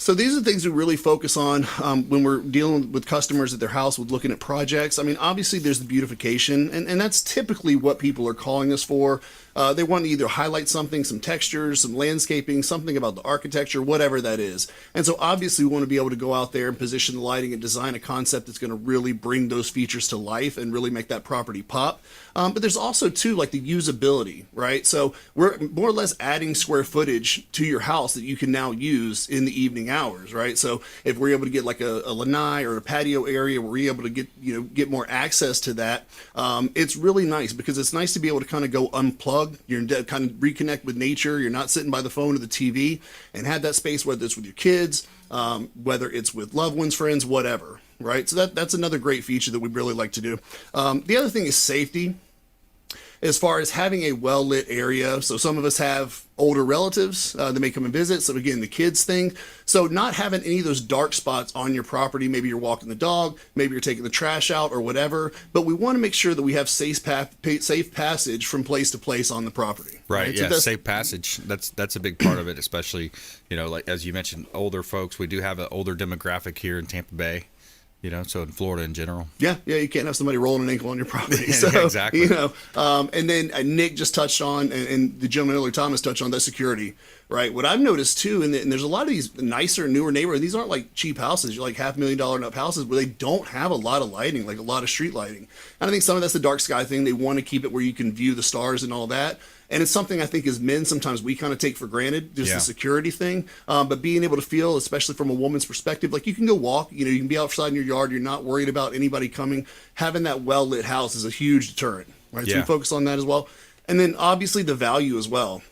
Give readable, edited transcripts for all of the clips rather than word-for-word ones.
So these are the things we really focus on when we're dealing with customers at their house with looking at projects. I mean, obviously there's the beautification, and that's typically what people are calling us for. They want to either highlight something, some textures, some landscaping, something about the architecture, whatever that is. And so obviously we want to be able to go out there and position the lighting and design a concept that's going to really bring those features to life and really make that property pop. But there's also too like the usability, right? So we're more or less adding square footage to your house that you can now use in the evening hours, right? So if we're able to get like a lanai or a patio area where we're able to get more access to that, it's really nice because it's nice to be able to kind of go unplug. You're kind of reconnect with nature. You're not sitting by the phone or the TV, and have that space, whether it's with your kids, whether it's with loved ones, friends, whatever, right? So that's another great feature that we really like to do. The other thing is safety. As far as having a well-lit area, so some of us have older relatives that may come and visit, so again, the kids thing. So not having any of those dark spots on your property, maybe you're walking the dog, maybe you're taking the trash out or whatever, but we want to make sure that we have safe passage from place to place on the property. Right, So yeah, safe passage, that's a big part of it, especially, like as you mentioned, older folks. We do have an older demographic here in Tampa Bay. So in Florida in general. Yeah, you can't have somebody rolling an ankle on your property. So, exactly. And then Nick just touched on, and the gentleman earlier, Thomas, touched on that security, right? What I've noticed too, and there's a lot of these nicer, newer neighborhoods. These aren't like cheap houses. You're like $500,000 and up houses where they don't have a lot of lighting, like a lot of street lighting. And I think some of that's the dark sky thing. They want to keep it where you can view the stars and all that. And it's something I think as men, sometimes we kind of take for granted, just the security thing. But being able to feel, especially from a woman's perspective, like you can go walk, you can be outside in your yard. You're not worried about anybody coming. Having that well-lit house is a huge deterrent, right? So we focus on that as well. And then obviously the value as well.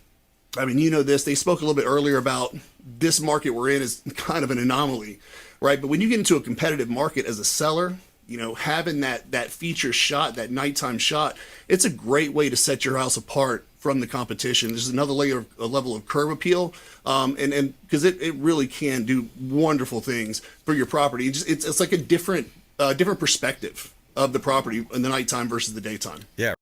I mean, this, they spoke a little bit earlier about this market we're in is kind of an anomaly, right? But when you get into a competitive market as a seller, having that feature shot, that nighttime shot, it's a great way to set your house apart from the competition. There's another level of curb appeal, and because it really can do wonderful things for your property. It's like a different perspective of the property in the nighttime versus the daytime. Yeah.